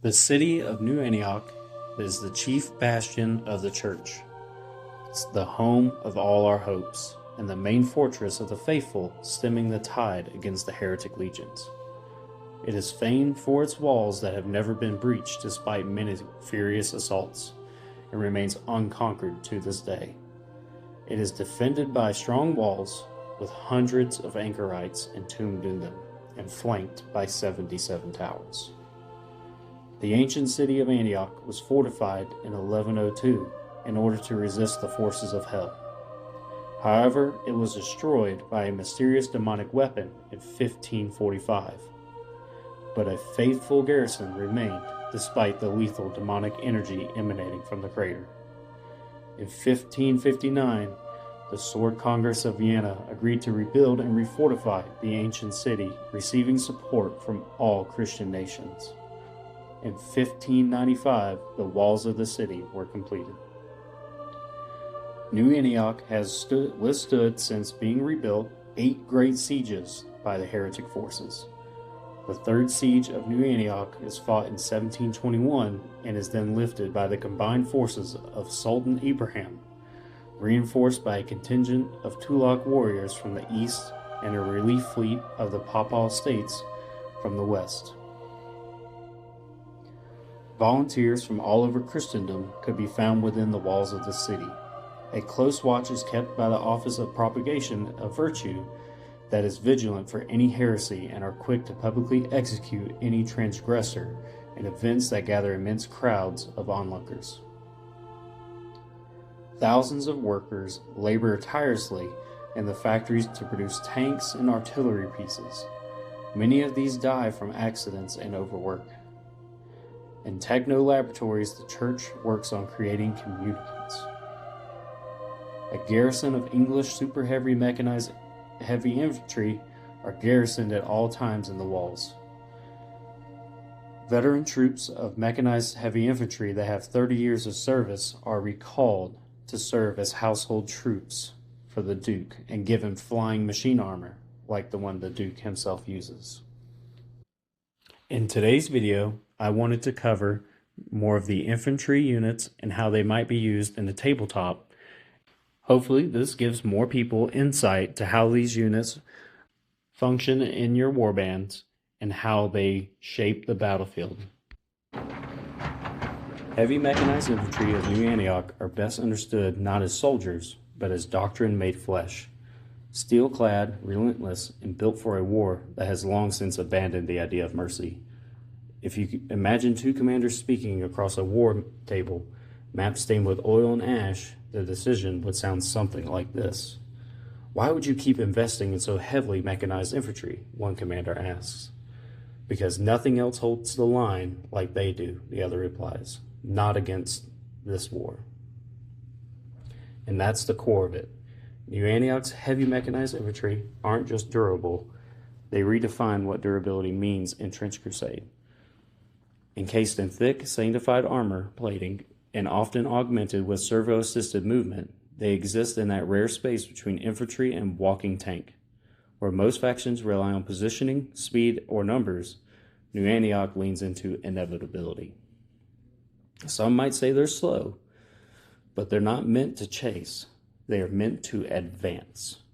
The city of New Antioch is the chief bastion of the church. It's the home of all our hopes, and the main fortress of the faithful, stemming the tide against the heretic legions. It is famed for its walls that have never been breached despite many furious assaults, and remains unconquered to this day. It is defended by strong walls with hundreds of anchorites entombed in them, and flanked by 77 towers. The ancient city of Antioch was fortified in 1102 in order to resist the forces of hell. However, it was destroyed by a mysterious demonic weapon in 1545. But a faithful garrison remained despite the lethal demonic energy emanating from the crater. In 1559, the Sword Congress of Vienna agreed to rebuild and refortify the ancient city, receiving support from all Christian nations. In 1595, the walls of the city were completed. New Antioch has withstood, since being rebuilt, 8 great sieges by the heretic forces. The third siege of New Antioch is fought in 1721 and is then lifted by the combined forces of Sultan Ibrahim, reinforced by a contingent of Tughlaq warriors from the east and a relief fleet of the Papal States from the west. Volunteers from all over Christendom could be found within the walls of the city. A close watch is kept by the Office of Propagation of Virtue that is vigilant for any heresy and are quick to publicly execute any transgressor in events that gather immense crowds of onlookers. Thousands of workers labor tirelessly in the factories to produce tanks and artillery pieces. Many of these die from accidents and overwork. In techno laboratories, the church works on creating communicants. A garrison of English super heavy mechanized heavy infantry are garrisoned at all times in the walls. Veteran troops of mechanized heavy infantry that have 30 years of service are recalled to serve as household troops for the Duke and given flying machine armor like the one the Duke himself uses. In today's video, I wanted to cover more of the infantry units and how they might be used in the tabletop. Hopefully this gives more people insight to how these units function in your warbands and how they shape the battlefield. Heavy mechanized infantry of New Antioch are best understood not as soldiers, but as doctrine made flesh. Steel-clad, relentless, and built for a war that has long since abandoned the idea of mercy. If you imagine 2 commanders speaking across a war table, map stained with oil and ash, the decision would sound something like this. "Why would you keep investing in so heavily mechanized infantry?" one commander asks. "Because nothing else holds the line like they do," the other replies. "Not against this war." And that's the core of it. New Antioch's heavy mechanized infantry aren't just durable, they redefine what durability means in trench crusade. Encased in thick, sanctified armor plating and often augmented with servo-assisted movement, they exist in that rare space between infantry and walking tank. Where most factions rely on positioning, speed, or numbers, New Antioch leans into inevitability. Some might say they're slow, but they're not meant to chase. They are meant to advance.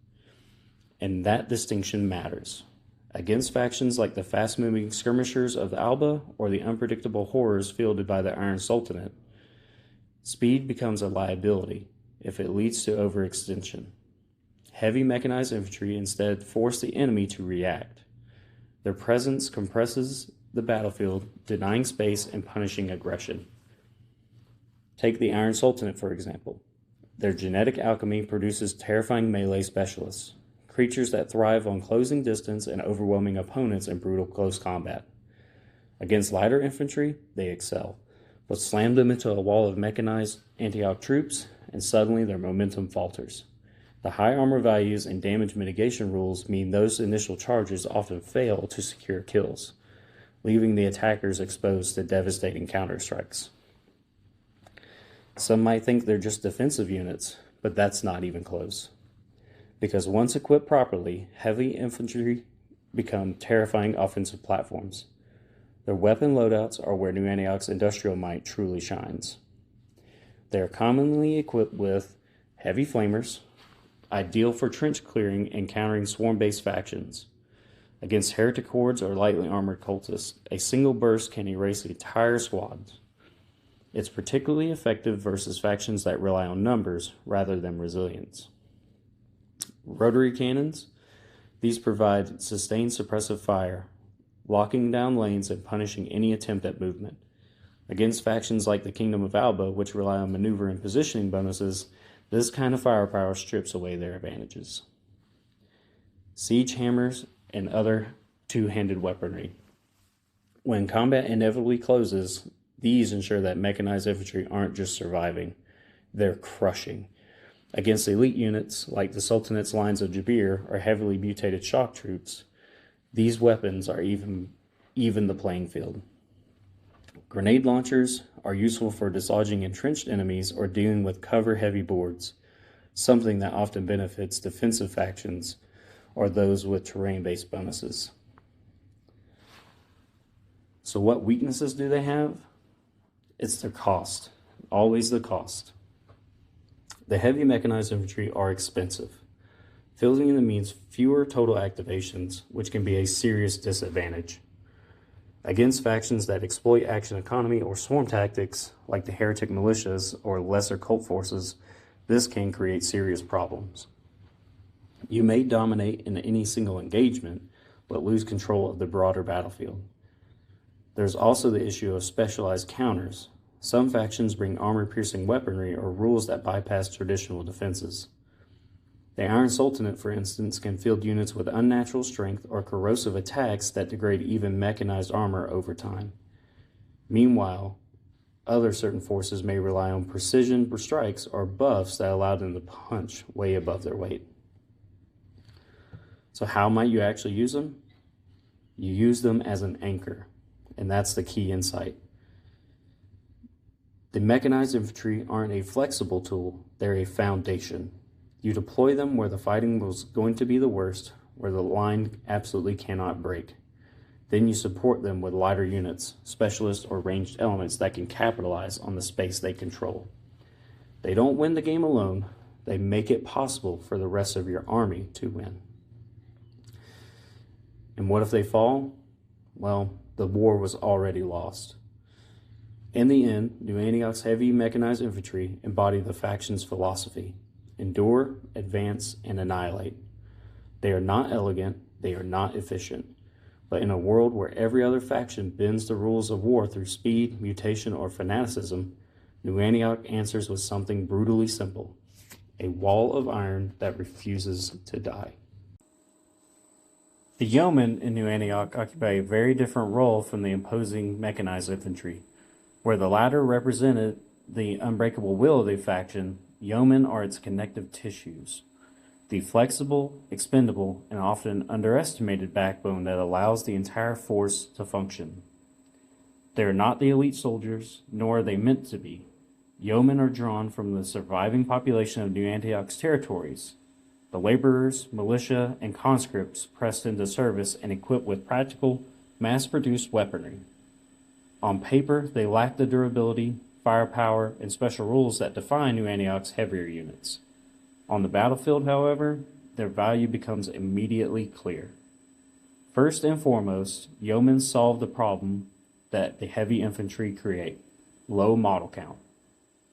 And that distinction matters. Against factions like the fast-moving skirmishers of the Alba or the unpredictable horrors fielded by the Iron Sultanate, speed becomes a liability if it leads to overextension. Heavy mechanized infantry instead force the enemy to react. Their presence compresses the battlefield, denying space and punishing aggression. Take the Iron Sultanate, for example. Their genetic alchemy produces terrifying melee specialists, creatures that thrive on closing distance and overwhelming opponents in brutal close combat. Against lighter infantry, they excel, but slam them into a wall of mechanized Antioch troops, and suddenly their momentum falters. The high armor values and damage mitigation rules mean those initial charges often fail to secure kills, leaving the attackers exposed to devastating counterstrikes. Some might think they're just defensive units, but that's not even close. Because once equipped properly, heavy infantry become terrifying offensive platforms. Their weapon loadouts are where New Antioch's industrial might truly shines. They are commonly equipped with heavy flamers, ideal for trench clearing and countering swarm-based factions. Against heretic hordes or lightly armored cultists, a single burst can erase entire squads. It's particularly effective versus factions that rely on numbers rather than resilience. Rotary cannons. These provide sustained suppressive fire, locking down lanes and punishing any attempt at movement. Against factions like the Kingdom of Alba, which rely on maneuver and positioning bonuses, this kind of firepower strips away their advantages. Siege hammers and other two-handed weaponry. When combat inevitably closes, these ensure that mechanized infantry aren't just surviving, they're crushing. Against elite units like the Sultanate's lines of Jabir or heavily mutated shock troops, these weapons are even the playing field. Grenade launchers are useful for dislodging entrenched enemies or dealing with cover-heavy boards, something that often benefits defensive factions or those with terrain-based bonuses. So what weaknesses do they have? It's their cost, always the cost. The heavy mechanized infantry are expensive. Fielding them means fewer total activations, which can be a serious disadvantage. Against factions that exploit action economy or swarm tactics, like the heretic militias or lesser cult forces, this can create serious problems. You may dominate in any single engagement, but lose control of the broader battlefield. There's also the issue of specialized counters. Some factions bring armor-piercing weaponry or rules that bypass traditional defenses. The Iron Sultanate, for instance, can field units with unnatural strength or corrosive attacks that degrade even mechanized armor over time. Meanwhile, other certain forces may rely on precision strikes or buffs that allow them to punch way above their weight. So how might you actually use them? You use them as an anchor, and that's the key insight. The mechanized infantry aren't a flexible tool, they're a foundation. You deploy them where the fighting was going to be the worst, where the line absolutely cannot break. Then you support them with lighter units, specialists, or ranged elements that can capitalize on the space they control. They don't win the game alone, they make it possible for the rest of your army to win. And what if they fall? Well, the war was already lost. In the end, New Antioch's heavy mechanized infantry embody the faction's philosophy: endure, advance, and annihilate. They are not elegant, they are not efficient, but in a world where every other faction bends the rules of war through speed, mutation, or fanaticism, New Antioch answers with something brutally simple: a wall of iron that refuses to die. The yeomen in New Antioch occupy a very different role from the imposing mechanized infantry. Where the latter represented the unbreakable will of the faction, yeomen are its connective tissues, the flexible, expendable, and often underestimated backbone that allows the entire force to function. They are not the elite soldiers, nor are they meant to be. Yeomen are drawn from the surviving population of New Antioch's territories, the laborers, militia, and conscripts pressed into service and equipped with practical, mass-produced weaponry. On paper, they lack the durability, firepower, and special rules that define New Antioch's heavier units. On the battlefield, however, their value becomes immediately clear. First and foremost, yeomen solve the problem that the heavy infantry create: low model count.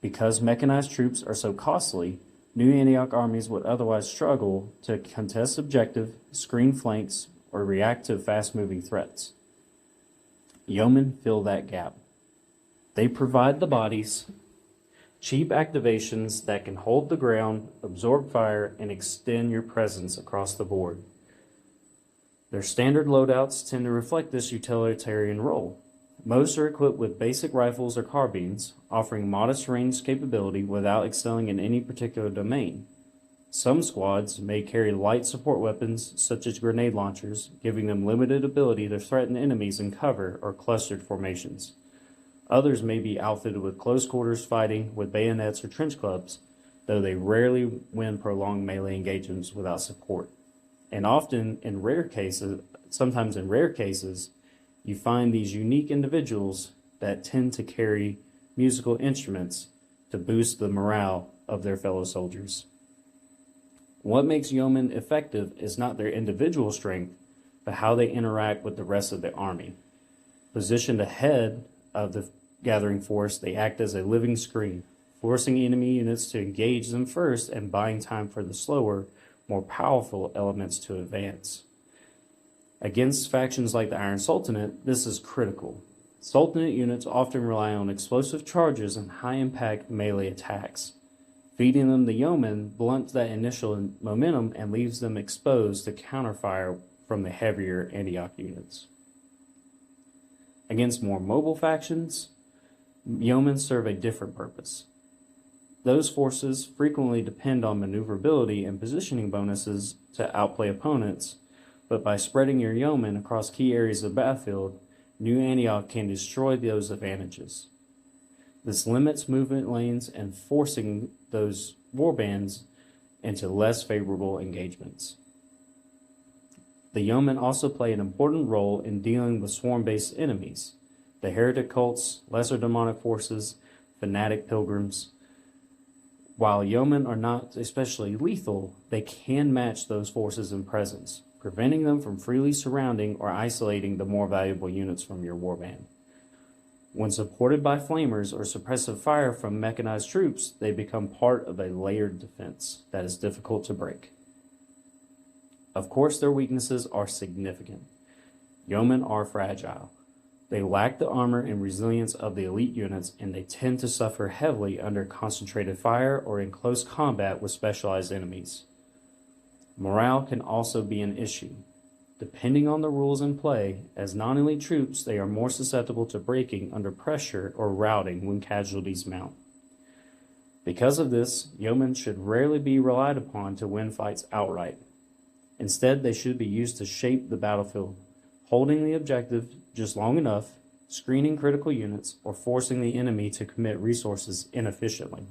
Because mechanized troops are so costly, New Antioch armies would otherwise struggle to contest objective, screen flanks, or react to fast-moving threats. Yeomen fill that gap. They provide the bodies, cheap activations that can hold the ground, absorb fire, and extend your presence across the board. Their standard loadouts tend to reflect this utilitarian role. Most are equipped with basic rifles or carbines, offering modest range capability without excelling in any particular domain. Some squads may carry light support weapons, such as grenade launchers, giving them limited ability to threaten enemies in cover or clustered formations. Others may be outfitted with close quarters fighting with bayonets or trench clubs, though they rarely win prolonged melee engagements without support. And sometimes in rare cases, You find these unique individuals that tend to carry musical instruments to boost the morale of their fellow soldiers. What makes yeomen effective is not their individual strength, but how they interact with the rest of the army. Positioned ahead of the gathering force, they act as a living screen, forcing enemy units to engage them first and buying time for the slower, more powerful elements to advance. Against factions like the Iron Sultanate, this is critical. Sultanate units often rely on explosive charges and high-impact melee attacks. Feeding them the yeomen blunts that initial momentum and leaves them exposed to counterfire from the heavier Antioch units. Against more mobile factions, yeomen serve a different purpose. Those forces frequently depend on maneuverability and positioning bonuses to outplay opponents, but by spreading your yeomen across key areas of the battlefield, New Antioch can destroy those advantages. This limits movement lanes and forcing those warbands into less favorable engagements. The yeomen also play an important role in dealing with swarm-based enemies, the heretic cults, lesser demonic forces, fanatic pilgrims. While yeomen are not especially lethal, they can match those forces in presence, preventing them from freely surrounding or isolating the more valuable units from your warband. When supported by flamers or suppressive fire from mechanized troops, they become part of a layered defense that is difficult to break. Of course, their weaknesses are significant. Yeomen are fragile. They lack the armor and resilience of the elite units, and they tend to suffer heavily under concentrated fire or in close combat with specialized enemies. Morale can also be an issue. Depending on the rules in play, as non-elite troops, they are more susceptible to breaking under pressure or routing when casualties mount. Because of this, yeomen should rarely be relied upon to win fights outright. Instead, they should be used to shape the battlefield, holding the objective just long enough, screening critical units, or forcing the enemy to commit resources inefficiently.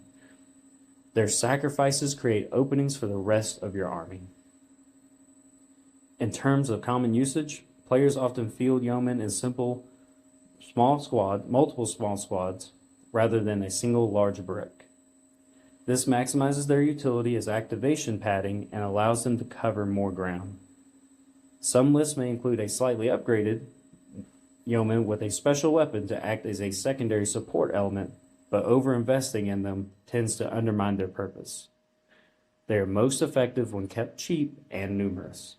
Their sacrifices create openings for the rest of your army. In terms of common usage, players often field yeomen in multiple small squads, rather than a single large brick. This maximizes their utility as activation padding and allows them to cover more ground. Some lists may include a slightly upgraded yeoman with a special weapon to act as a secondary support element, but over-investing in them tends to undermine their purpose. They are most effective when kept cheap and numerous.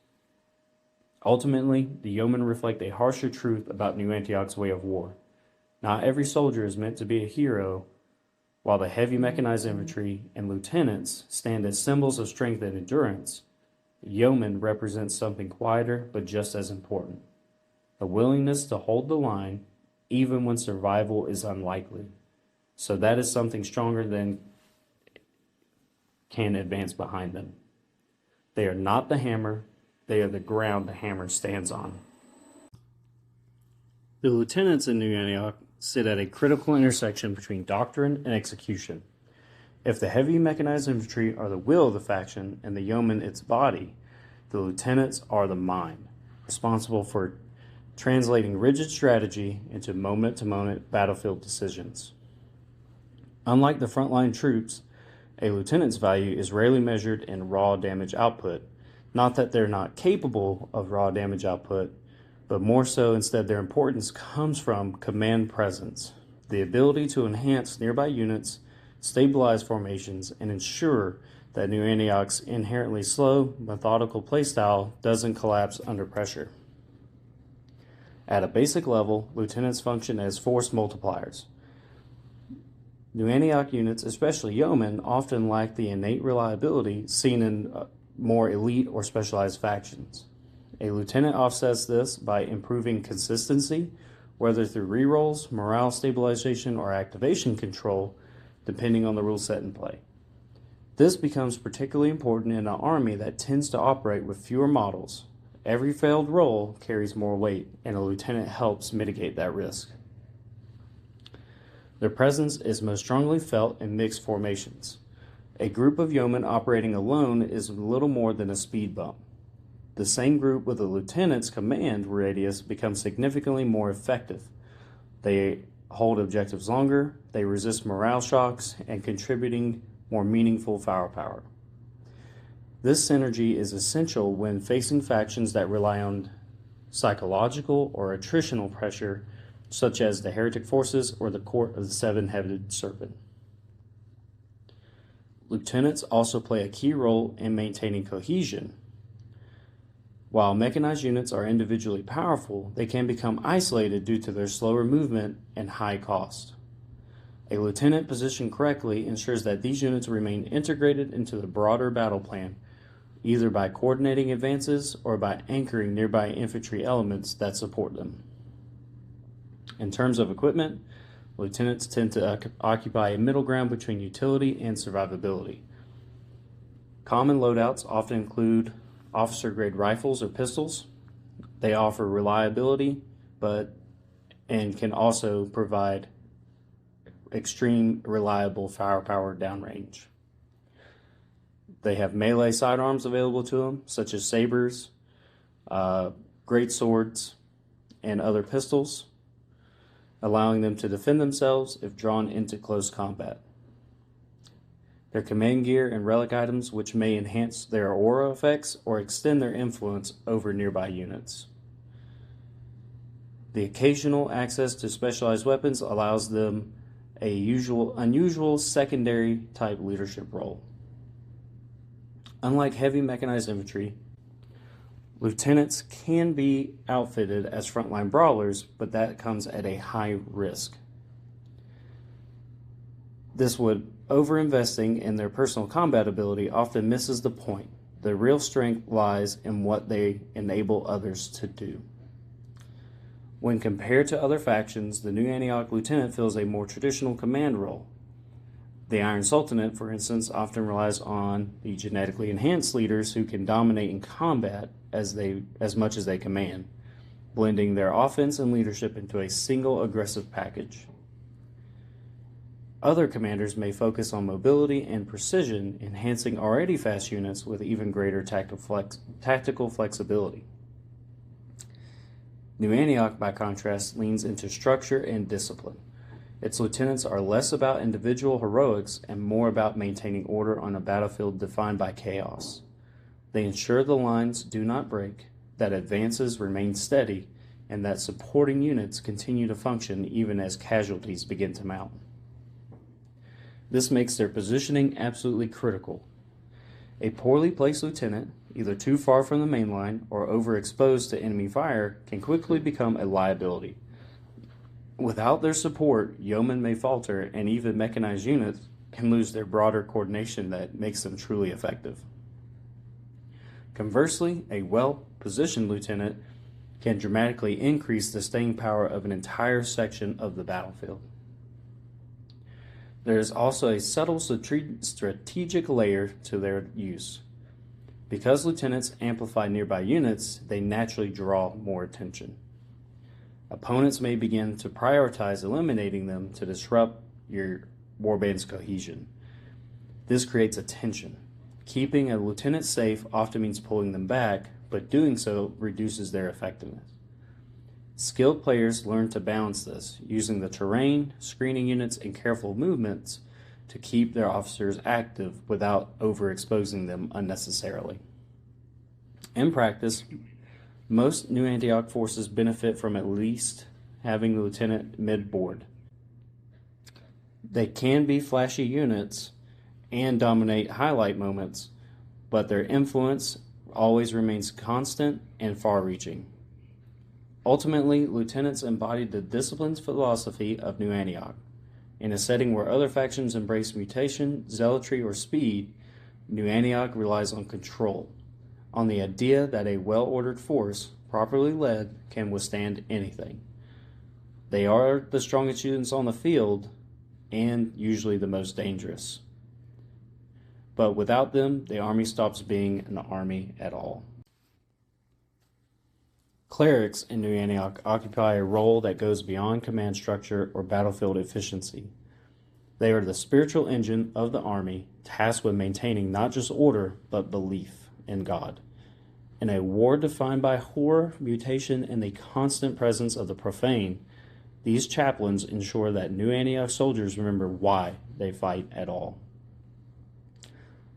Ultimately, the yeomen reflect a harsher truth about New Antioch's way of war. Not every soldier is meant to be a hero. While the heavy mechanized infantry and lieutenants stand as symbols of strength and endurance, yeomen represents something quieter but just as important: a willingness to hold the line even when survival is unlikely. So that is something stronger than can advance behind them. They are not the hammer, they are the ground the hammer stands on. The lieutenants in New Antioch sit at a critical intersection between doctrine and execution. If the heavy mechanized infantry are the will of the faction and the yeoman its body, the lieutenants are the mind, responsible for translating rigid strategy into moment-to-moment battlefield decisions. Unlike the frontline troops, a lieutenant's value is rarely measured in raw damage output. Not that they're not capable of raw damage output, but more so instead their importance comes from command presence, the ability to enhance nearby units, stabilize formations, and ensure that New Antioch's inherently slow, methodical playstyle doesn't collapse under pressure. At a basic level, lieutenants function as force multipliers. New Antioch units, especially yeomen, often lack the innate reliability seen in more elite or specialized factions. A lieutenant offsets this by improving consistency, whether through rerolls, morale stabilization, or activation control, depending on the rule set in play. This becomes particularly important in an army that tends to operate with fewer models. Every failed roll carries more weight, and a lieutenant helps mitigate that risk. Their presence is most strongly felt in mixed formations. A group of yeomen operating alone is little more than a speed bump. The same group with a lieutenant's command radius becomes significantly more effective. They hold objectives longer, they resist morale shocks, and contributing more meaningful firepower. This synergy is essential when facing factions that rely on psychological or attritional pressure, such as the heretic forces or the court of the seven-headed serpent. Lieutenants also play a key role in maintaining cohesion. While mechanized units are individually powerful, they can become isolated due to their slower movement and high cost. A lieutenant positioned correctly ensures that these units remain integrated into the broader battle plan, either by coordinating advances or by anchoring nearby infantry elements that support them. In terms of equipment, lieutenants tend to occupy a middle ground between utility and survivability. Common loadouts often include officer-grade rifles or pistols. They offer reliability, and can also provide extreme reliable firepower downrange. They have melee sidearms available to them, such as sabers, great swords, and other pistols, allowing them to defend themselves if drawn into close combat. Their command gear and relic items, which may enhance their aura effects or extend their influence over nearby units. The occasional access to specialized weapons allows them a unusual secondary type leadership role. Unlike heavy mechanized infantry, lieutenants can be outfitted as frontline brawlers, but that comes at a high risk. This overinvesting in their personal combat ability often misses the point. The real strength lies in what they enable others to do. When compared to other factions, the New Antioch lieutenant fills a more traditional command role. The Iron Sultanate, for instance, often relies on the genetically enhanced leaders who can dominate in combat as much as they command, blending their offense and leadership into a single aggressive package. Other commanders may focus on mobility and precision, enhancing already fast units with even greater tactical flexibility. New Antioch, by contrast, leans into structure and discipline. Its lieutenants are less about individual heroics and more about maintaining order on a battlefield defined by chaos. They ensure the lines do not break, that advances remain steady, and that supporting units continue to function even as casualties begin to mount. This makes their positioning absolutely critical. A poorly placed lieutenant, either too far from the main line or overexposed to enemy fire, can quickly become a liability. Without their support, yeomen may falter, and even mechanized units can lose their broader coordination that makes them truly effective. Conversely, a well-positioned lieutenant can dramatically increase the staying power of an entire section of the battlefield. There is also a subtle strategic layer to their use. Because lieutenants amplify nearby units, they naturally draw more attention. Opponents may begin to prioritize eliminating them to disrupt your warband's cohesion. This creates a tension. Keeping a lieutenant safe often means pulling them back, but doing so reduces their effectiveness. Skilled players learn to balance this, using the terrain, screening units, and careful movements to keep their officers active without overexposing them unnecessarily. In practice, most New Antioch forces benefit from at least having the lieutenant mid-board. They can be flashy units and dominate highlight moments, but their influence always remains constant and far-reaching. Ultimately, lieutenants embodied the disciplined philosophy of New Antioch. In a setting where other factions embrace mutation, zealotry, or speed, New Antioch relies on control, on the idea that a well-ordered force, properly led, can withstand anything. They are the strongest units on the field and usually the most dangerous. But without them, the army stops being an army at all. Clerics in New Antioch occupy a role that goes beyond command structure or battlefield efficiency. They are the spiritual engine of the army, tasked with maintaining not just order, but belief in God. In a war defined by horror, mutation, and the constant presence of the profane, these chaplains ensure that New Antioch soldiers remember why they fight at all.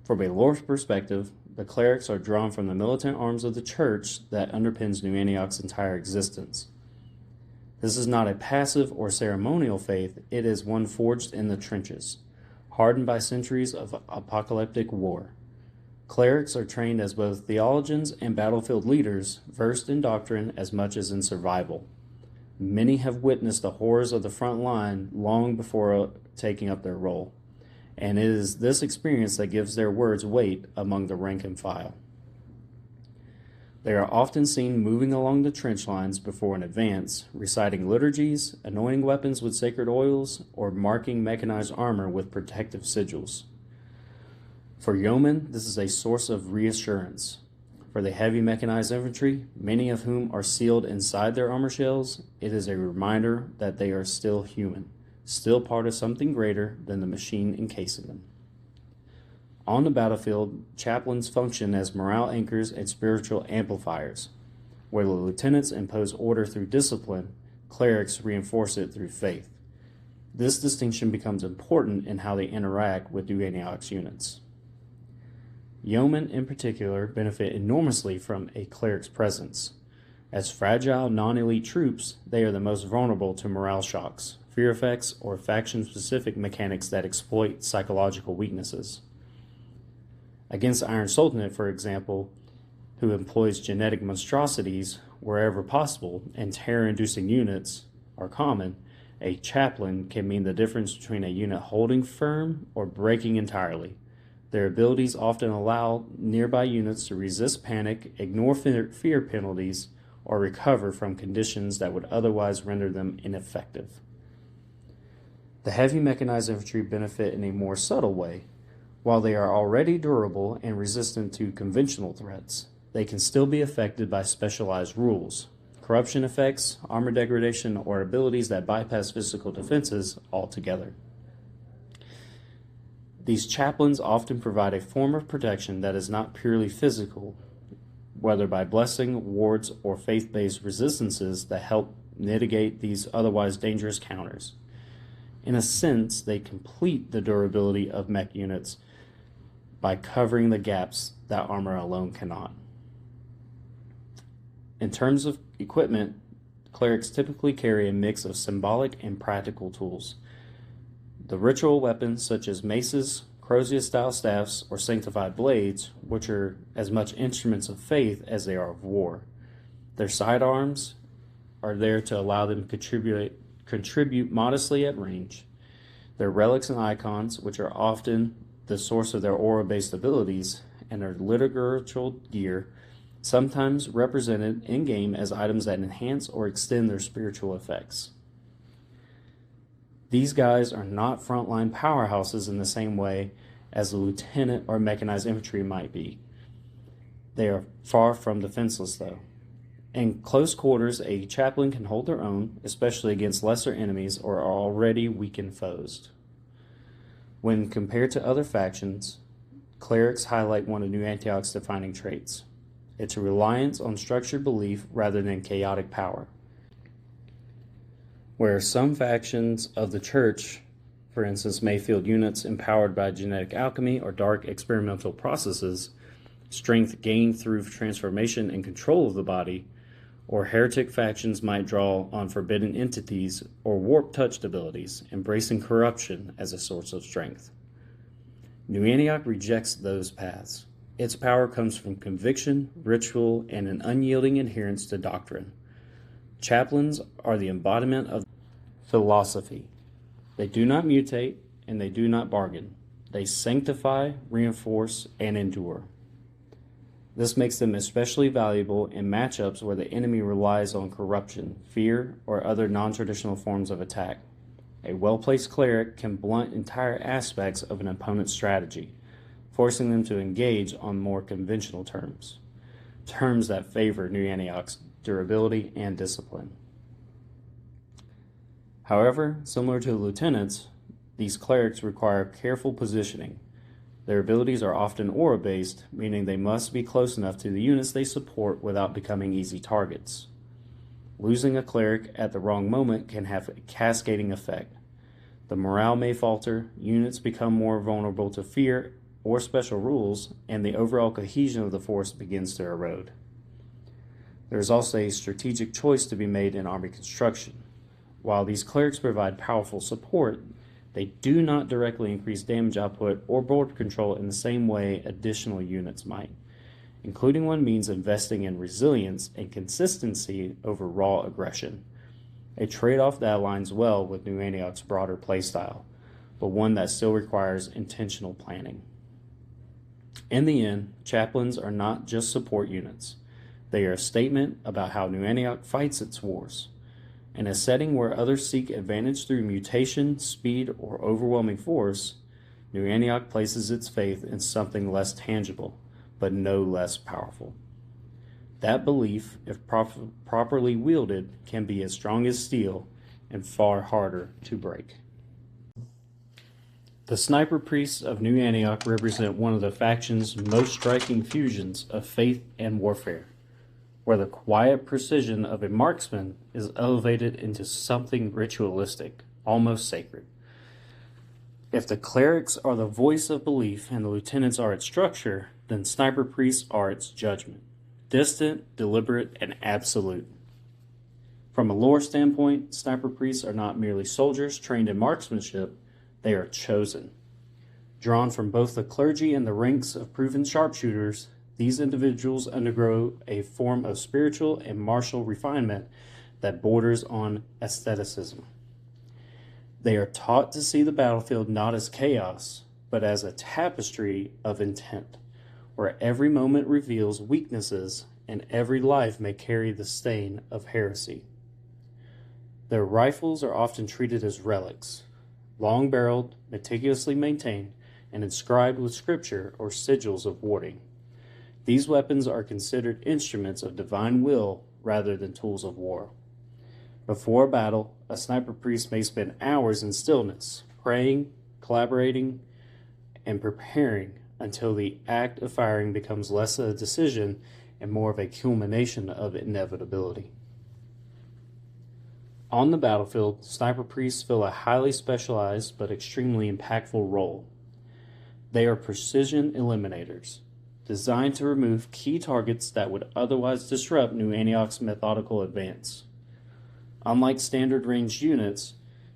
From a lore perspective, the clerics are drawn from the militant arms of the church that underpins New Antioch's entire existence. This is not a passive or ceremonial faith, it is one forged in the trenches, hardened by centuries of apocalyptic war. Clerics are trained as both theologians and battlefield leaders, versed in doctrine as much as in survival. Many have witnessed the horrors of the front line long before taking up their role, and it is this experience that gives their words weight among the rank and file. They are often seen moving along the trench lines before an advance, reciting liturgies, anointing weapons with sacred oils, or marking mechanized armor with protective sigils. For yeomen, this is a source of reassurance. For the heavy mechanized infantry, many of whom are sealed inside their armor shells, it is a reminder that they are still human, still part of something greater than the machine encasing them. On the battlefield, chaplains function as morale anchors and spiritual amplifiers. Where the lieutenants impose order through discipline, clerics reinforce it through faith. This distinction becomes important in how they interact with New Antioch's units. Yeomen, in particular, benefit enormously from a cleric's presence. As fragile, non-elite troops, they are the most vulnerable to morale shocks, fear effects, or faction-specific mechanics that exploit psychological weaknesses. Against Iron Sultanate, for example, who employs genetic monstrosities wherever possible and terror-inducing units are common, a chaplain can mean the difference between a unit holding firm or breaking entirely. Their abilities often allow nearby units to resist panic, ignore fear penalties, or recover from conditions that would otherwise render them ineffective. The heavy mechanized infantry benefit in a more subtle way. While they are already durable and resistant to conventional threats, they can still be affected by specialized rules, corruption effects, armor degradation, or abilities that bypass physical defenses altogether. These chaplains often provide a form of protection that is not purely physical, whether by blessing, wards, or faith-based resistances that help mitigate these otherwise dangerous counters. In a sense, they complete the durability of mech units by covering the gaps that armor alone cannot. In terms of equipment, clerics typically carry a mix of symbolic and practical tools. The ritual weapons such as maces, crozier-style staffs, or sanctified blades, which are as much instruments of faith as they are of war. Their sidearms are there to allow them to contribute modestly at range. Their relics and icons, which are often the source of their aura-based abilities, and their liturgical gear, sometimes represented in-game as items that enhance or extend their spiritual effects. These guys are not frontline powerhouses in the same way as the lieutenant or mechanized infantry might be. They are far from defenseless, though. In close quarters, a chaplain can hold their own, especially against lesser enemies or already weakened foes. When compared to other factions, clerics highlight one of New Antioch's defining traits. It's a reliance on structured belief rather than chaotic power. Where some factions of the church, for instance, may field units empowered by genetic alchemy or dark experimental processes, strength gained through transformation and control of the body, or heretic factions might draw on forbidden entities or warp-touched abilities, embracing corruption as a source of strength. New Antioch rejects those paths. Its power comes from conviction, ritual, and an unyielding adherence to doctrine. Chaplains are the embodiment of philosophy. They do not mutate, and they do not bargain. They sanctify, reinforce, and endure. This makes them especially valuable in matchups where the enemy relies on corruption, fear, or other non-traditional forms of attack. A well-placed cleric can blunt entire aspects of an opponent's strategy, forcing them to engage on more conventional terms that favor New Antioch's durability and discipline. However, similar to the lieutenants, these clerics require careful positioning. Their abilities are often aura-based, meaning they must be close enough to the units they support without becoming easy targets. Losing a cleric at the wrong moment can have a cascading effect. The morale may falter, units become more vulnerable to fear or special rules, and the overall cohesion of the force begins to erode. There is also a strategic choice to be made in army construction. While these clerics provide powerful support, they do not directly increase damage output or board control in the same way additional units might, including one means investing in resilience and consistency over raw aggression, a trade-off that aligns well with New Antioch's broader playstyle, but one that still requires intentional planning. In the end, chaplains are not just support units. They are a statement about how New Antioch fights its wars. In a setting where others seek advantage through mutation, speed, or overwhelming force, New Antioch places its faith in something less tangible, but no less powerful. That belief, if properly wielded, can be as strong as steel and far harder to break. The sniper priests of New Antioch represent one of the faction's most striking fusions of faith and warfare, where the quiet precision of a marksman is elevated into something ritualistic, almost sacred. If the clerics are the voice of belief and the lieutenants are its structure, then sniper priests are its judgment, distant, deliberate, and absolute. From a lore standpoint, sniper priests are not merely soldiers trained in marksmanship, they are chosen. Drawn from both the clergy and the ranks of proven sharpshooters, these individuals undergo a form of spiritual and martial refinement that borders on asceticism. They are taught to see the battlefield not as chaos, but as a tapestry of intent, where every moment reveals weaknesses and every life may carry the stain of heresy. Their rifles are often treated as relics, long-barreled, meticulously maintained, and inscribed with scripture or sigils of warding. These weapons are considered instruments of divine will rather than tools of war. Before a battle, a sniper priest may spend hours in stillness, praying, collaborating, and preparing until the act of firing becomes less a decision and more of a culmination of inevitability. On the battlefield, sniper priests fill a highly specialized but extremely impactful role. They are precision eliminators, designed to remove key targets that would otherwise disrupt New Antioch's methodical advance. Unlike standard ranged units,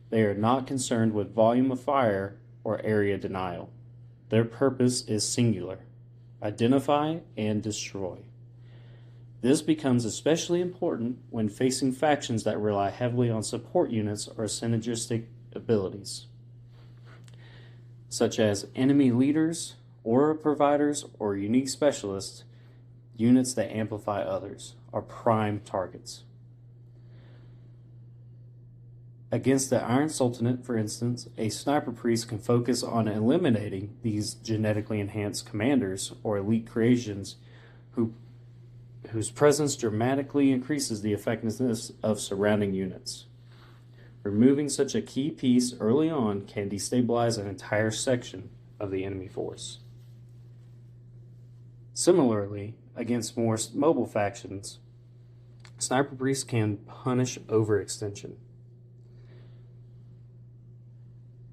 they are not concerned with volume of fire or area denial. Their purpose is singular: identify and destroy. This becomes especially important when facing factions that rely heavily on support units or synergistic abilities, such as enemy leaders, aura providers, or unique specialists. Units that amplify others are prime targets. Against the Iron Sultanate, for instance, a sniper priest can focus on eliminating these genetically enhanced commanders or elite creations whose presence dramatically increases the effectiveness of surrounding units. Removing such a key piece early on can destabilize an entire section of the enemy force. Similarly, against more mobile factions, sniper priests can punish overextension.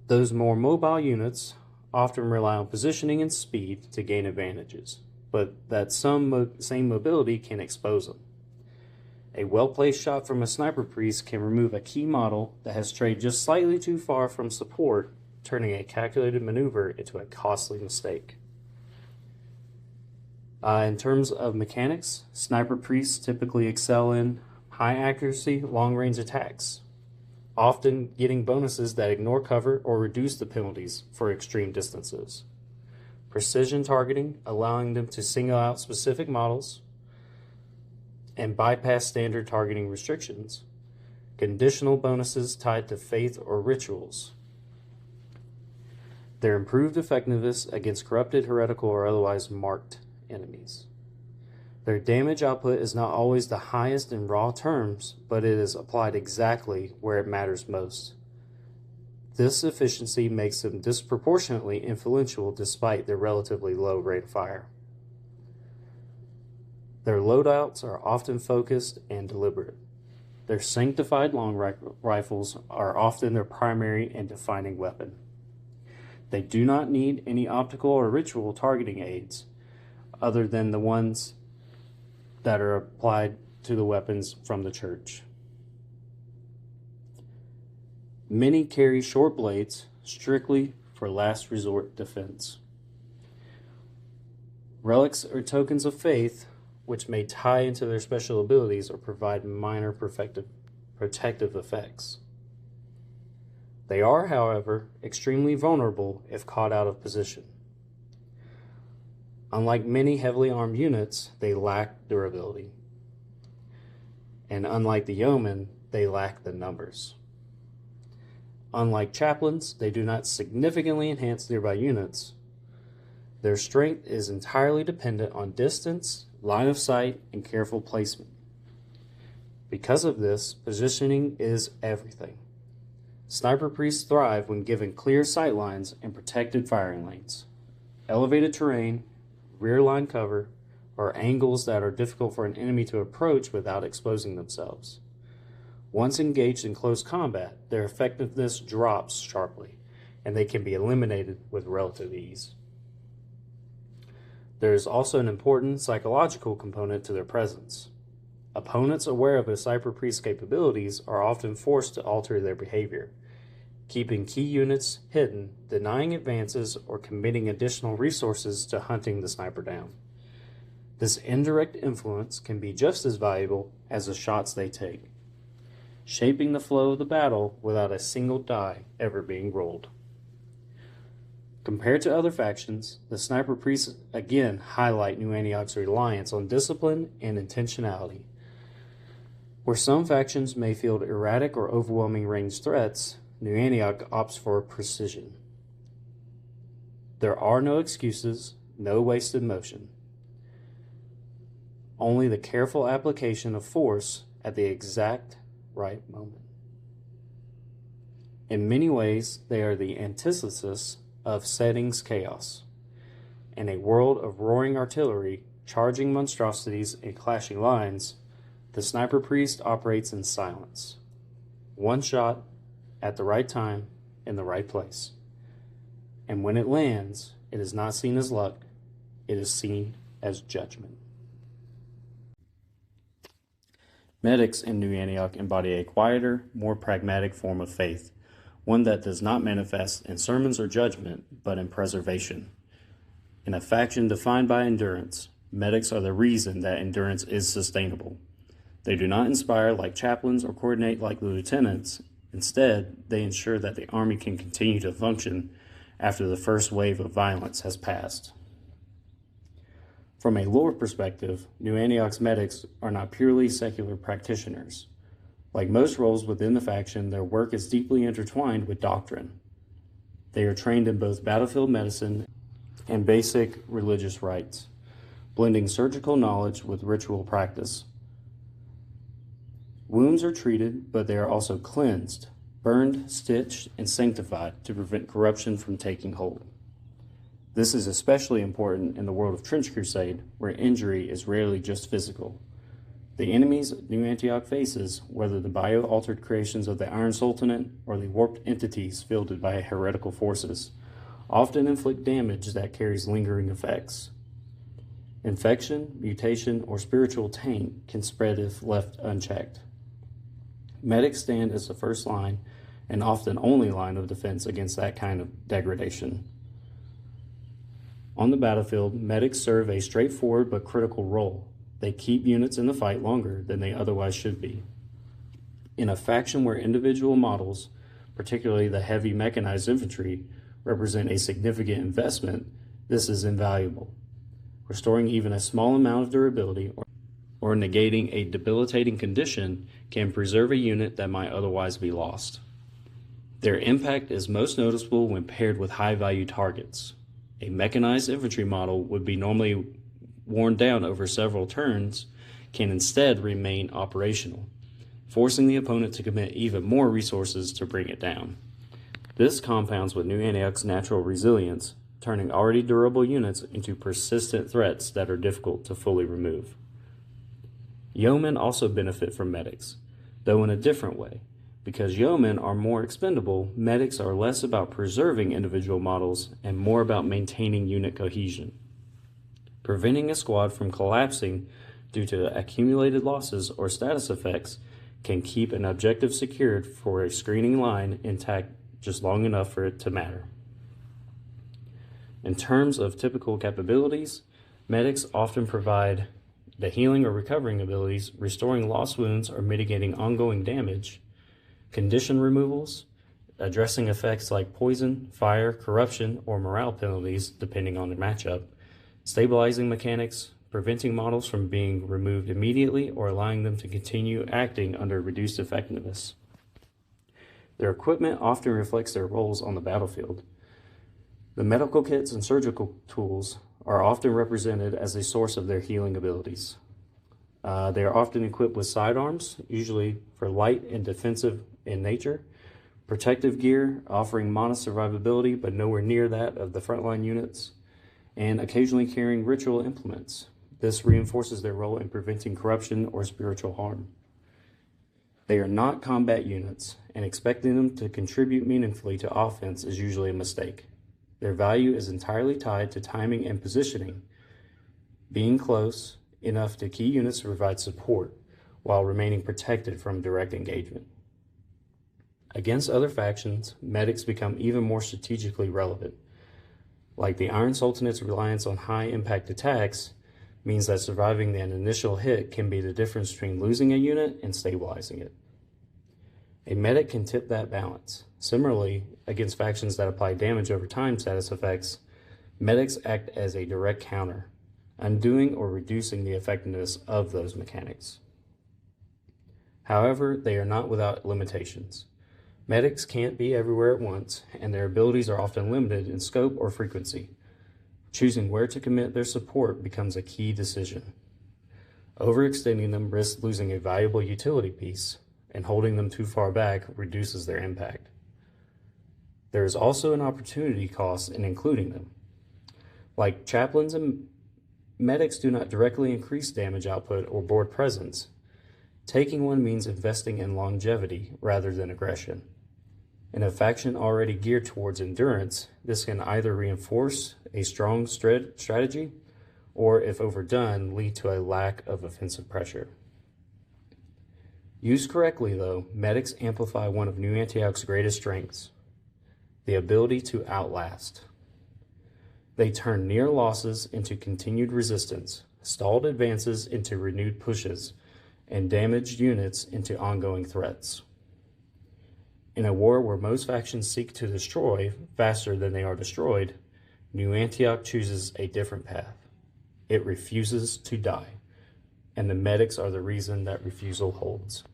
Those more mobile units often rely on positioning and speed to gain advantages, but that same mobility can expose them. A well-placed shot from a sniper priest can remove a key model that has strayed just slightly too far from support, turning a calculated maneuver into a costly mistake. In terms of mechanics, sniper priests typically excel in high accuracy, long-range attacks, often getting bonuses that ignore cover or reduce the penalties for extreme distances. Precision targeting, allowing them to single out specific models and bypass standard targeting restrictions. Conditional bonuses tied to faith or rituals. Their improved effectiveness against corrupted, heretical, or otherwise marked enemies. Their damage output is not always the highest in raw terms, but it is applied exactly where it matters most. This efficiency makes them disproportionately influential despite their relatively low rate of fire. Their loadouts are often focused and deliberate. Their sanctified long rifles are often their primary and defining weapon. They do not need any optical or ritual targeting aids other than the ones that are applied to the weapons from the church. Many carry short blades strictly for last resort defense. Relics or tokens of faith, which may tie into their special abilities or provide minor protective effects. They are, however, extremely vulnerable if caught out of position. Unlike many heavily armed units, they lack durability. And unlike the yeomen, they lack the numbers. Unlike chaplains, they do not significantly enhance nearby units. Their strength is entirely dependent on distance, line of sight, and careful placement. Because of this, positioning is everything. Sniper priests thrive when given clear sight lines and protected firing lanes. Elevated terrain, rear line cover, or angles that are difficult for an enemy to approach without exposing themselves. Once engaged in close combat, their effectiveness drops sharply, and they can be eliminated with relative ease. There is also an important psychological component to their presence. Opponents aware of a sniper priest's capabilities are often forced to alter their behavior, keeping key units hidden, denying advances, or committing additional resources to hunting the sniper down. This indirect influence can be just as valuable as the shots they take, shaping the flow of the battle without a single die ever being rolled. Compared to other factions, the sniper priests again highlight New Antioch's reliance on discipline and intentionality. Where some factions may field erratic or overwhelming ranged threats, New Antioch opts for precision. There are no excuses, no wasted motion. Only the careful application of force at the exact right moment. In many ways, they are the antithesis of settings chaos. In a world of roaring artillery, charging monstrosities, and clashing lines, the sniper priest operates in silence. One shot, at the right time, in the right place. And when it lands, it is not seen as luck, it is seen as judgment. Medics in New Antioch embody a quieter, more pragmatic form of faith, one that does not manifest in sermons or judgment, but in preservation. In a faction defined by endurance, medics are the reason that endurance is sustainable. They do not inspire like chaplains or coordinate like lieutenants. Instead, they ensure that the army can continue to function after the first wave of violence has passed. From a lore perspective, New Antioch's medics are not purely secular practitioners. Like most roles within the faction, their work is deeply intertwined with doctrine. They are trained in both battlefield medicine and basic religious rites, blending surgical knowledge with ritual practice. Wounds are treated, but they are also cleansed, burned, stitched, and sanctified to prevent corruption from taking hold. This is especially important in the world of Trench Crusade, where injury is rarely just physical. The enemies New Antioch faces, whether the bio-altered creations of the Iron Sultanate or the warped entities fielded by heretical forces, often inflict damage that carries lingering effects. Infection, mutation, or spiritual taint can spread if left unchecked. Medics stand as the first line and often only line of defense against that kind of degradation. On the battlefield, medics serve a straightforward but critical role. They keep units in the fight longer than they otherwise should be. In a faction where individual models, particularly the heavy mechanized infantry, represent a significant investment, this is invaluable. Restoring even a small amount of durability or negating a debilitating condition can preserve a unit that might otherwise be lost. Their impact is most noticeable when paired with high-value targets. A mechanized infantry model would be normally worn down over several turns, can instead remain operational, forcing the opponent to commit even more resources to bring it down. This compounds with New Antioch's natural resilience, turning already durable units into persistent threats that are difficult to fully remove. Yeomen also benefit from medics, though in a different way. Because yeomen are more expendable, medics are less about preserving individual models and more about maintaining unit cohesion. Preventing a squad from collapsing due to accumulated losses or status effects can keep an objective secured for a screening line intact just long enough for it to matter. In terms of typical capabilities, medics often provide the healing or recovering abilities, restoring lost wounds or mitigating ongoing damage, condition removals, addressing effects like poison, fire, corruption, or morale penalties, depending on the matchup, stabilizing mechanics, preventing models from being removed immediately or allowing them to continue acting under reduced effectiveness. Their equipment often reflects their roles on the battlefield. The medical kits and surgical tools are often represented as a source of their healing abilities. They are often equipped with sidearms, usually for light and defensive in nature, protective gear offering modest survivability but nowhere near that of the frontline units, and occasionally carrying ritual implements. This reinforces their role in preventing corruption or spiritual harm. They are not combat units, and expecting them to contribute meaningfully to offense is usually a mistake. Their value is entirely tied to timing and positioning, being close enough to key units to provide support while remaining protected from direct engagement. Against other factions, medics become even more strategically relevant. Like the Iron Sultanate's reliance on high-impact attacks means that surviving an initial hit can be the difference between losing a unit and stabilizing it. A medic can tip that balance. Similarly, against factions that apply damage over time status effects, medics act as a direct counter, undoing or reducing the effectiveness of those mechanics. However, they are not without limitations. Medics can't be everywhere at once, and their abilities are often limited in scope or frequency. Choosing where to commit their support becomes a key decision. Overextending them risks losing a valuable utility piece, and holding them too far back reduces their impact. There is also an opportunity cost in including them. Like chaplains, and medics do not directly increase damage output or board presence. Taking one means investing in longevity rather than aggression. In a faction already geared towards endurance, this can either reinforce a strong strategy or, if overdone, lead to a lack of offensive pressure. Used correctly, though, medics amplify one of New Antioch's greatest strengths, the ability to outlast. They turn near losses into continued resistance, stalled advances into renewed pushes, and damaged units into ongoing threats. In a war where most factions seek to destroy faster than they are destroyed, New Antioch chooses a different path. It refuses to die, and the medics are the reason that refusal holds.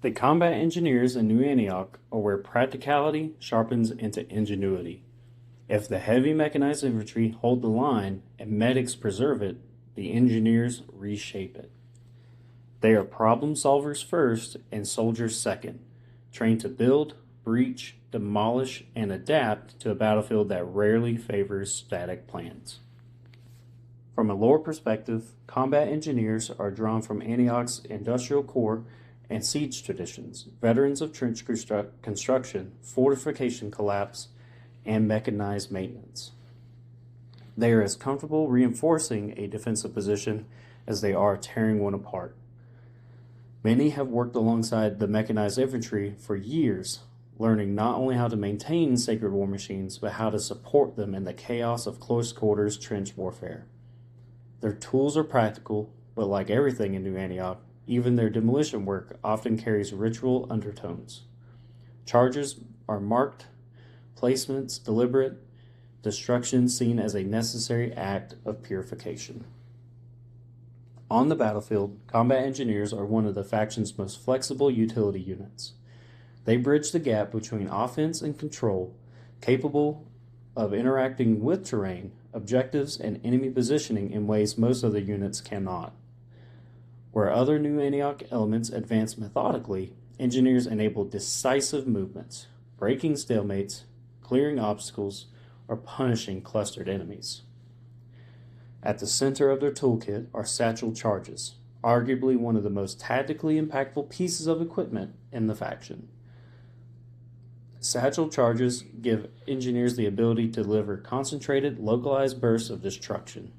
The combat engineers in New Antioch are where practicality sharpens into ingenuity. If the heavy mechanized infantry hold the line and medics preserve it, the engineers reshape it. They are problem solvers first and soldiers second, trained to build, breach, demolish, and adapt to a battlefield that rarely favors static plans. From a lore perspective, combat engineers are drawn from Antioch's industrial core and siege traditions, veterans of trench construction, fortification collapse, and mechanized maintenance. They are as comfortable reinforcing a defensive position as they are tearing one apart. Many have worked alongside the mechanized infantry for years, learning not only how to maintain sacred war machines, but how to support them in the chaos of close quarters trench warfare. Their tools are practical, but like everything in New Antioch, even their demolition work often carries ritual undertones. Charges are marked, placements deliberate, destruction seen as a necessary act of purification. On the battlefield, combat engineers are one of the faction's most flexible utility units. They bridge the gap between offense and control, capable of interacting with terrain, objectives, and enemy positioning in ways most other units cannot. Where other New Antioch elements advance methodically, engineers enable decisive movements, breaking stalemates, clearing obstacles, or punishing clustered enemies. At the center of their toolkit are satchel charges, arguably one of the most tactically impactful pieces of equipment in the faction. Satchel charges give engineers the ability to deliver concentrated, localized bursts of destruction.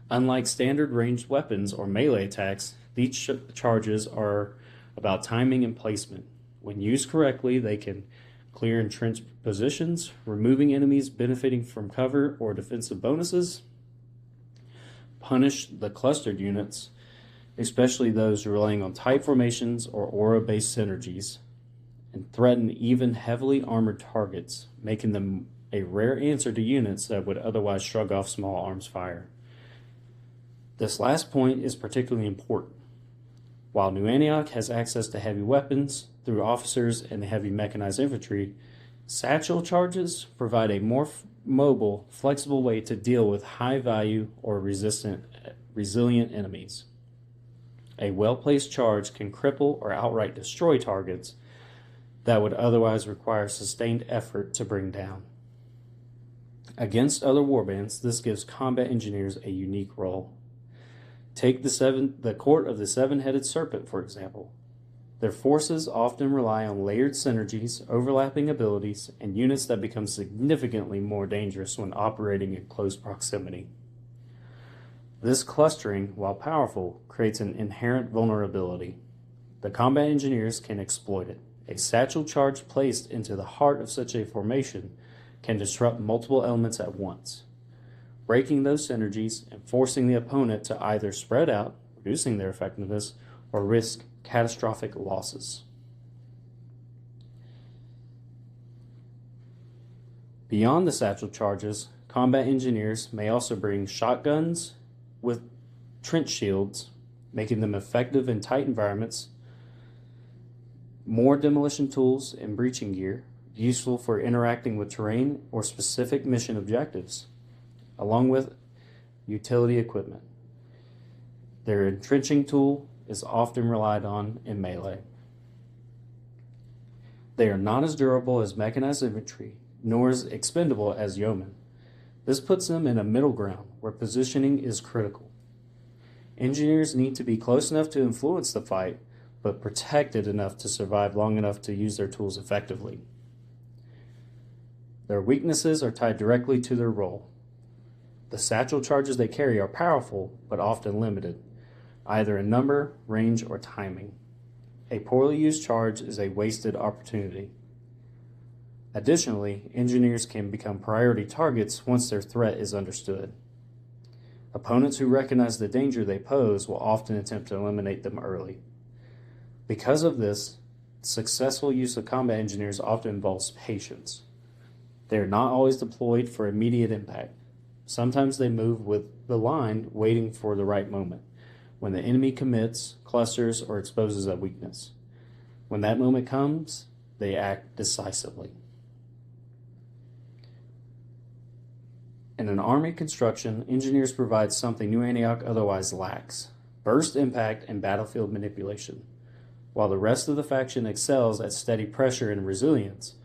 Unlike standard ranged weapons or melee attacks, these charges are about timing and placement. When used correctly, they can clear entrenched positions, removing enemies benefiting from cover or defensive bonuses, punish the clustered units, especially those relying on tight formations or aura-based synergies, and threaten even heavily armored targets, making them a rare answer to units that would otherwise shrug off small arms fire. This last point is particularly important. While New Antioch has access to heavy weapons through officers and heavy mechanized infantry, satchel charges provide a more mobile, flexible way to deal with high-value or resilient enemies. A well-placed charge can cripple or outright destroy targets that would otherwise require sustained effort to bring down. Against other warbands, this gives combat engineers a unique role. Take the Court of the Seven-Headed Serpent, for example. Their forces often rely on layered synergies, overlapping abilities, and units that become significantly more dangerous when operating in close proximity. This clustering, while powerful, creates an inherent vulnerability. The combat engineers can exploit it. A satchel charge placed into the heart of such a formation can disrupt multiple elements at once, breaking those synergies and forcing the opponent to either spread out, reducing their effectiveness, or risk catastrophic losses. Beyond the satchel charges, combat engineers may also bring shotguns with trench shields, making them effective in tight environments, more demolition tools and breaching gear, useful for interacting with terrain or specific mission objectives, along with utility equipment. Their entrenching tool is often relied on in melee. They are not as durable as mechanized infantry, nor as expendable as yeomen. This puts them in a middle ground where positioning is critical. Engineers need to be close enough to influence the fight, but protected enough to survive long enough to use their tools effectively. Their weaknesses are tied directly to their role. The satchel charges they carry are powerful, but often limited, either in number, range, or timing. A poorly used charge is a wasted opportunity. Additionally, engineers can become priority targets once their threat is understood. Opponents who recognize the danger they pose will often attempt to eliminate them early. Because of this, successful use of combat engineers often involves patience. They are not always deployed for immediate impact. Sometimes they move with the line, waiting for the right moment, when the enemy commits, clusters, or exposes a weakness. When that moment comes, they act decisively. In an army construction, engineers provide something New Antioch otherwise lacks: burst impact and battlefield manipulation. While the rest of the faction excels at steady pressure and resilience,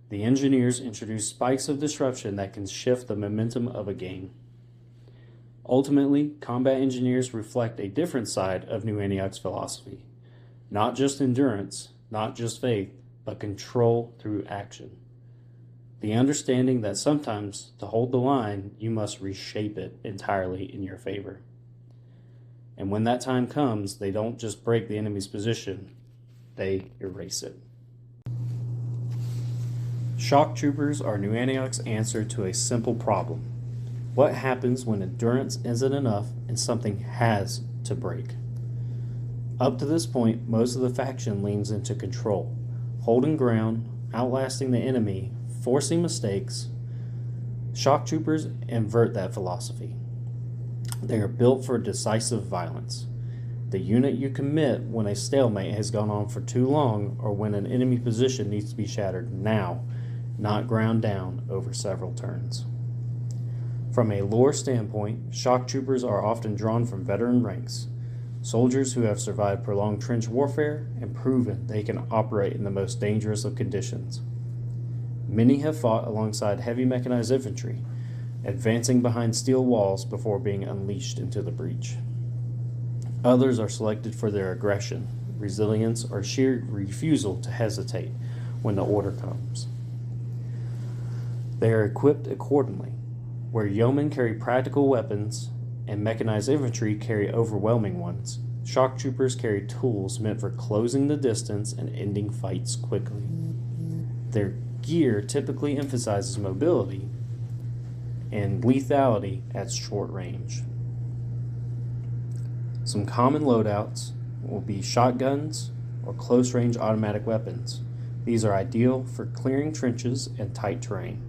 the engineers introduce spikes of disruption that can shift the momentum of a game. Ultimately, combat engineers reflect a different side of New Antioch's philosophy. Not just endurance, not just faith, but control through action. The understanding that sometimes, to hold the line, you must reshape it entirely in your favor. And when that time comes, they don't just break the enemy's position, they erase it. Shock troopers are New Antioch's answer to a simple problem. What happens when endurance isn't enough and something has to break? Up to this point, most of the faction leans into control, holding ground, outlasting the enemy, forcing mistakes. Shock troopers invert that philosophy. They are built for decisive violence. The unit you commit when a stalemate has gone on for too long, or when an enemy position needs to be shattered now, not ground down over several turns. From a lore standpoint, shock troopers are often drawn from veteran ranks. soldiers who have survived prolonged trench warfare and proven they can operate in the most dangerous of conditions. Many have fought alongside heavy mechanized infantry, advancing behind steel walls before being unleashed into the breach. Others are selected for their aggression, resilience, or sheer refusal to hesitate when the order comes. They are equipped accordingly, where yeomen carry practical weapons and mechanized infantry carry overwhelming ones. Shock troopers carry tools meant for closing the distance and ending fights quickly. Their gear typically emphasizes mobility and lethality at short range. Some common loadouts will be shotguns or close-range automatic weapons. These are ideal for clearing trenches and tight terrain.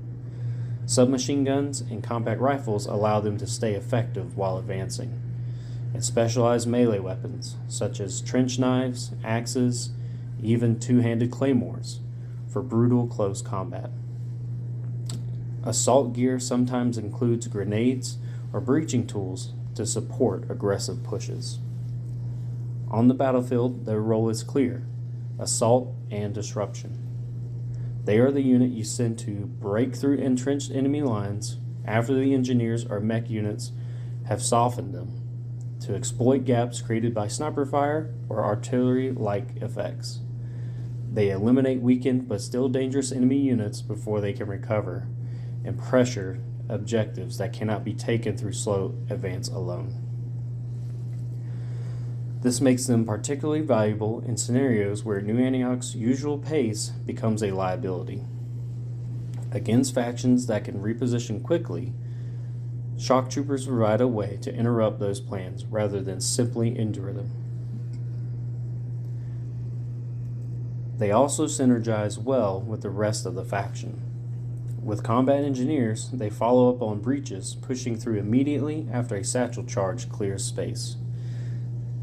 Submachine guns and compact rifles allow them to stay effective while advancing. And specialized melee weapons, such as trench knives, axes, even two-handed claymores, for brutal close combat. Assault gear sometimes includes grenades or breaching tools to support aggressive pushes. On the battlefield, their role is clear: assault and disruption. They are the unit you send to break through entrenched enemy lines after the engineers or mech units have softened them, to exploit gaps created by sniper fire or artillery-like effects. They eliminate weakened but still dangerous enemy units before they can recover, and pressure objectives that cannot be taken through slow advance alone. This makes them particularly valuable in scenarios where New Antioch's usual pace becomes a liability. Against factions that can reposition quickly, shock troopers provide a way to interrupt those plans rather than simply endure them. They also synergize well with the rest of the faction. With combat engineers, they follow up on breaches, pushing through immediately after a satchel charge clears space.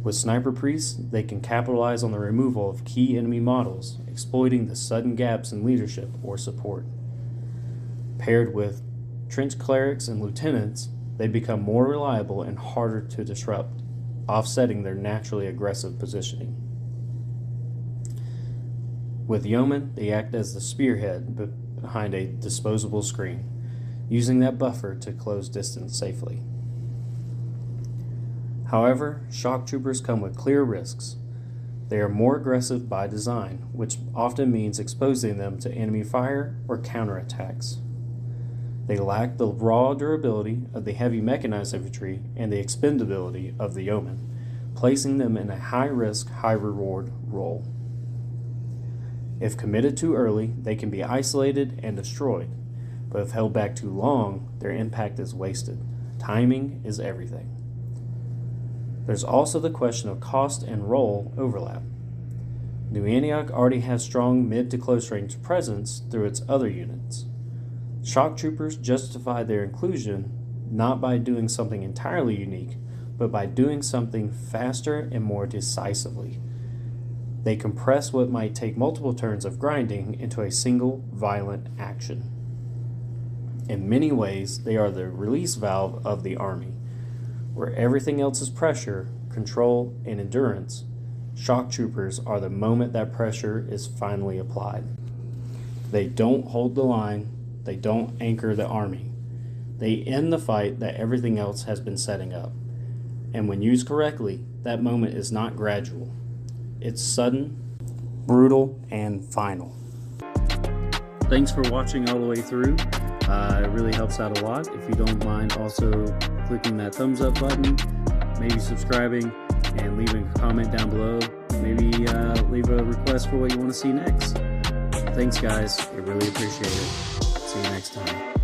With sniper priests, they can capitalize on the removal of key enemy models, exploiting the sudden gaps in leadership or support. Paired with trench clerics and lieutenants, they become more reliable and harder to disrupt, offsetting their naturally aggressive positioning. With yeomen, they act as the spearhead behind a disposable screen, using that buffer to close distance safely. However, shock troopers come with clear risks. They are more aggressive by design, which often means exposing them to enemy fire or counterattacks. They lack the raw durability of the heavy mechanized infantry and the expendability of the yeomen, placing them in a high-risk, high-reward role. If committed too early, they can be isolated and destroyed, but if held back too long, their impact is wasted. Timing is everything. There's also the question of cost and role overlap. New Antioch already has strong mid to close range presence through its other units. Shock troopers justify their inclusion not by doing something entirely unique, but by doing something faster and more decisively. They compress what might take multiple turns of grinding into a single violent action. In many ways, they are the release valve of the army. Where everything else is pressure, control, and endurance, shock troopers are the moment that pressure is finally applied. They don't hold the line, they don't anchor the army. They end the fight that everything else has been setting up. And when used correctly, that moment is not gradual. It's sudden, brutal, and final. Thanks for watching all the way through. It really helps out a lot. If you don't mind also clicking that thumbs up button, maybe subscribing, and leaving a comment down below. Maybe leave a request for what you want to see next. Thanks guys, I really appreciate it. See you next time.